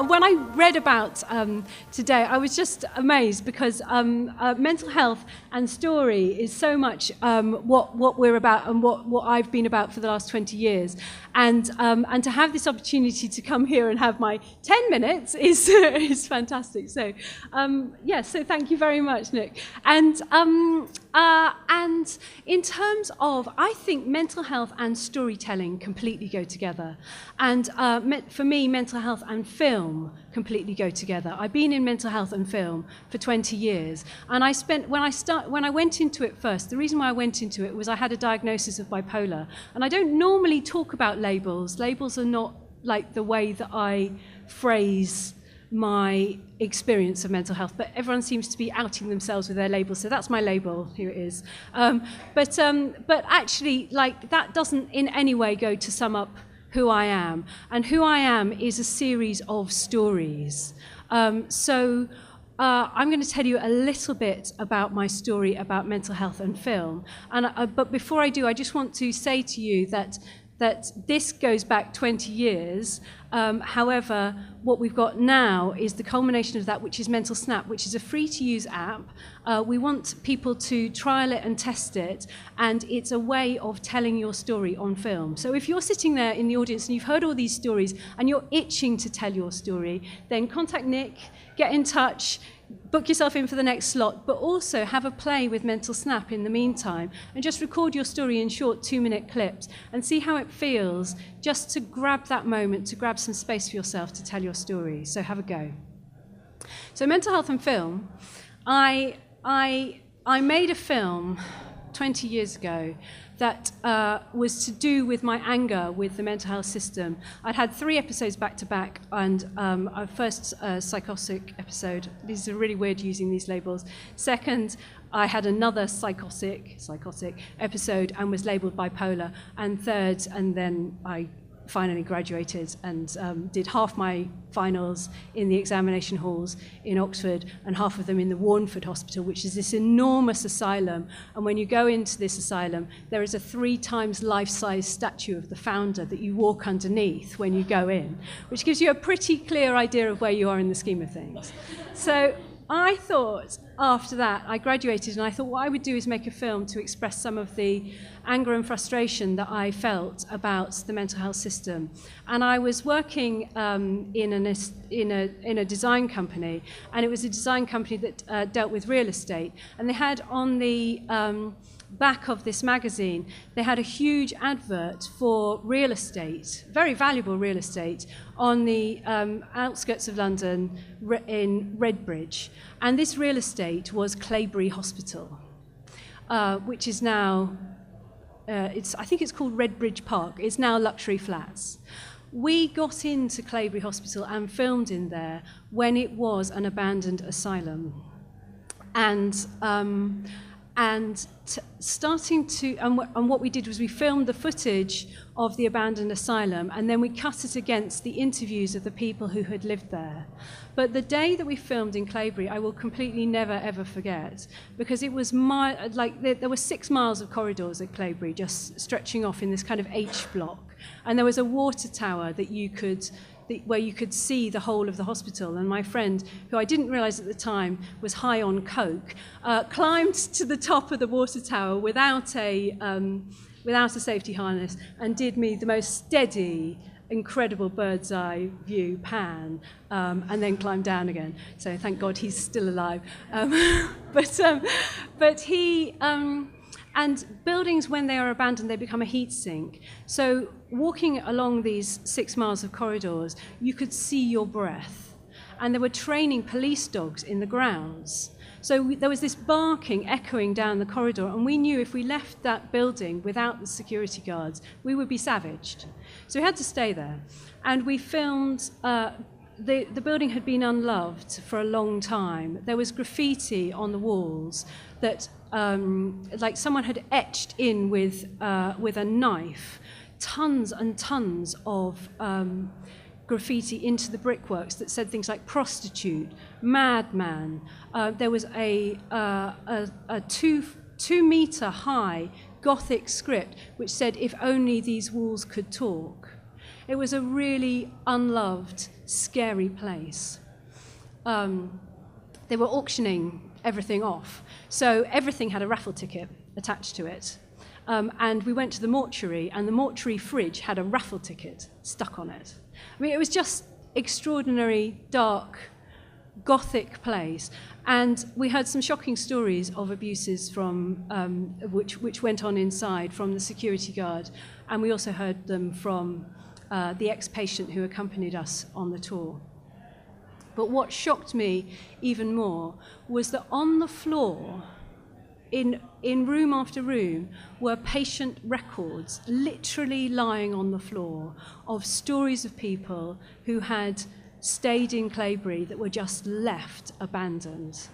when I read about today, I was just amazed because mental health and story is so much what we're about and what I've been about for the last 20 years. And to have this opportunity to come here and have my 10 minutes is fantastic. So, so thank you very much, Nick. And in terms of, I think mental health and storytelling completely go together. And for me, mental health and film completely go together. I've been in mental health and film for 20 years. And when I went into it first, the reason why I went into it was I had a diagnosis of bipolar. And I don't normally talk about labels. Labels are not like the way that I phrase my experience of mental health, but everyone seems to be outing themselves with their labels, so that's my label, here it is. But actually, like, that doesn't in any way go to sum up who I am, and who I am is a series of stories. I'm going to tell you a little bit about my story about mental health and film, but before I do, I just want to say to you that this goes back 20 years. However, what we've got now is the culmination of that, which is Mental Snap, which is a free-to-use app. We want people to trial it and test it, and it's a way of telling your story on film. So if you're sitting there in the audience and you've heard all these stories and you're itching to tell your story, then contact Nick, get in touch, book yourself in for the next slot, but also have a play with Mental Snap in the meantime, and just record your story in short 2-minute clips and see how it feels just to grab that moment, to grab some space for yourself to tell your story. So have a go. So mental health and film, I made a film 20 years ago that was to do with my anger with the mental health system. I'd had 3 episodes back to back, and our first psychotic episode, these are really weird using these labels. Second, I had another psychotic episode and was labelled bipolar. And third, and then I finally graduated and did half my finals in the examination halls in Oxford and half of them in the Warnford Hospital, which is this enormous asylum. And when you go into this asylum, there is a 3 times life-size statue of the founder that you walk underneath when you go in, which gives you a pretty clear idea of where you are in the scheme of things. So I thought, after that, I graduated, and I thought what I would do is make a film to express some of the anger and frustration that I felt about the mental health system. And I was working in a design company, and it was a design company that dealt with real estate. And they had on the back of this magazine, they had a huge advert for real estate, very valuable real estate, on the outskirts of London in Redbridge. And this real estate was Claybury Hospital, which is now, I think it's called Redbridge Park. It's now luxury flats. We got into Claybury Hospital and filmed in there when it was an abandoned asylum. And what we did was we filmed the footage of the abandoned asylum, and then we cut it against the interviews of the people who had lived there. But the day that we filmed in Claybury, I will completely never ever forget, because it was there were 6 miles of corridors at Claybury, just stretching off in this kind of H block, and there was a water tower where you could see the whole of the hospital. And my friend, who I didn't realise at the time was high on coke, climbed to the top of the water tower without a safety harness and did me the most steady, incredible bird's eye view pan, and then climbed down again. So thank God he's still alive. But he... And buildings, when they are abandoned, they become a heat sink. So walking along these 6 miles of corridors, you could see your breath. And they were training police dogs in the grounds. So there was this barking echoing down the corridor, and we knew if we left that building without the security guards, we would be savaged. So we had to stay there. And we filmed... The building had been unloved for a long time. There was graffiti on the walls that, like someone had etched in with a knife, tons and tons of graffiti into the brickworks that said things like prostitute, madman. There was a 2-meter high Gothic script which said, "If only these walls could talk." It was a really unloved, scary place. They were auctioning everything off. So everything had a raffle ticket attached to it. And we went to the mortuary, and the mortuary fridge had a raffle ticket stuck on it. I mean, it was just extraordinary, dark, gothic place. And we heard some shocking stories of abuses from which went on inside from the security guard. And we also heard them from the ex-patient who accompanied us on the tour. But what shocked me even more was that on the floor, in room after room, were patient records literally lying on the floor of stories of people who had stayed in Claybury that were just left abandoned.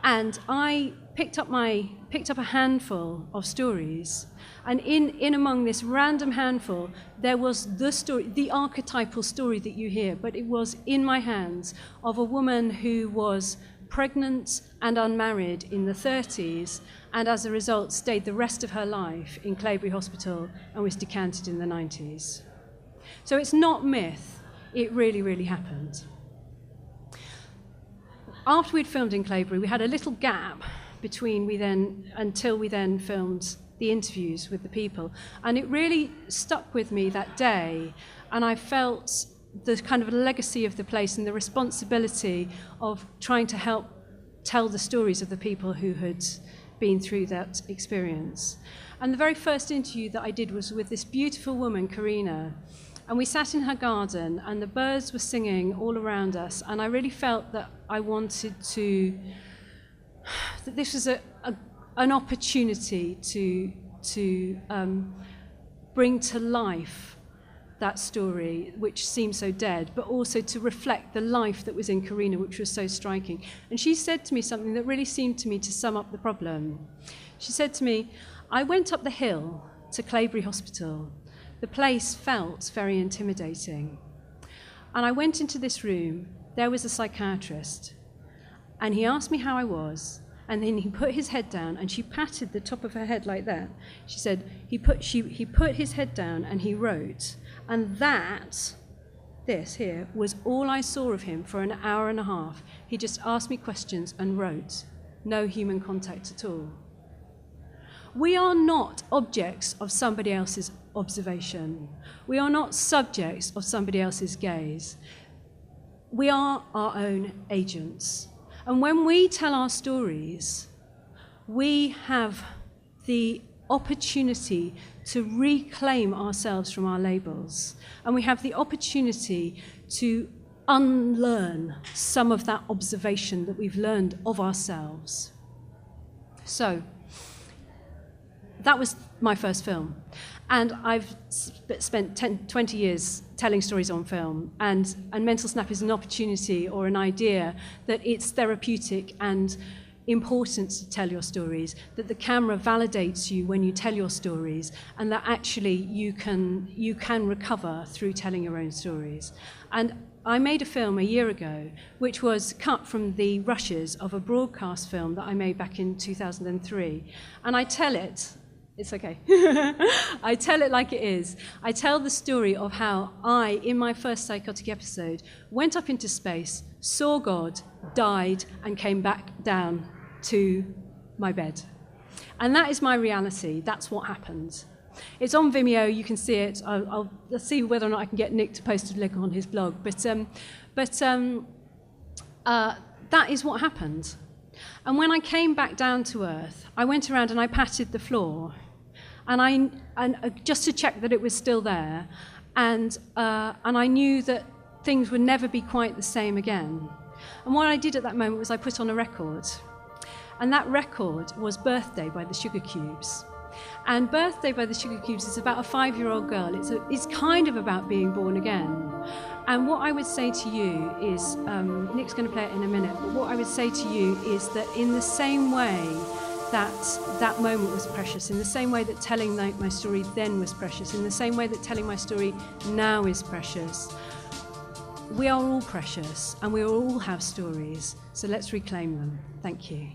And I picked up a handful of stories, and in among this random handful, there was the story, the archetypal story that you hear, but it was in my hands, of a woman who was pregnant and unmarried in the 30s, and as a result stayed the rest of her life in Claybury Hospital and was decanted in the 90s. So it's not myth, it really, really happened. After we'd filmed in Claybury, we had a little gap until we then filmed the interviews with the people. And it really stuck with me that day, and I felt the kind of legacy of the place and the responsibility of trying to help tell the stories of the people who had been through that experience. And the very first interview that I did was with this beautiful woman, Karina, and we sat in her garden and the birds were singing all around us, and I really felt that I wanted that this was an opportunity to bring to life that story, which seemed so dead, but also to reflect the life that was in Karina, which was so striking. And she said to me something that really seemed to me to sum up the problem. She said to me, I went up the hill to Claybury Hospital. The place felt very intimidating. And I went into this room, there was a psychiatrist, and he asked me how I was, and then he put his head down, and she patted the top of her head like that. She said, he put his head down and he wrote, and this here, was all I saw of him for an hour and a half. He just asked me questions and wrote. No human contact at all. We are not objects of somebody else's observation. We are not subjects of somebody else's gaze. We are our own agents. And when we tell our stories, we have the opportunity to reclaim ourselves from our labels. And we have the opportunity to unlearn some of that observation that we've learned of ourselves. So, that was my first film. And I've spent 20 years telling stories on film, and Mental Snap is an opportunity or an idea that it's therapeutic and important to tell your stories, that the camera validates you when you tell your stories, and that actually you can recover through telling your own stories. And I made a film a year ago, which was cut from the rushes of a broadcast film that I made back in 2003. And I tell it, it's okay. I tell it like it is. I tell the story of how I, in my first psychotic episode, went up into space, saw God, died, and came back down to my bed. And that is my reality. That's what happened. It's on Vimeo. You can see it. I'll see whether or not I can get Nick to post a link on his blog. But that is what happened. And when I came back down to earth, I went around and I patted the floor, and just to check that it was still there, and I knew that things would never be quite the same again. And what I did at that moment was I put on a record, and that record was Birthday by the Sugar Cubes. And Birthday by the Sugar Cubes is about a 5-year-old girl. It's kind of about being born again. And what I would say to you is, Nick's going to play it in a minute, but what I would say to you is that in the same way that moment was precious, in the same way that telling my story then was precious, in the same way that telling my story now is precious, we are all precious and we all have stories, so let's reclaim them. Thank you.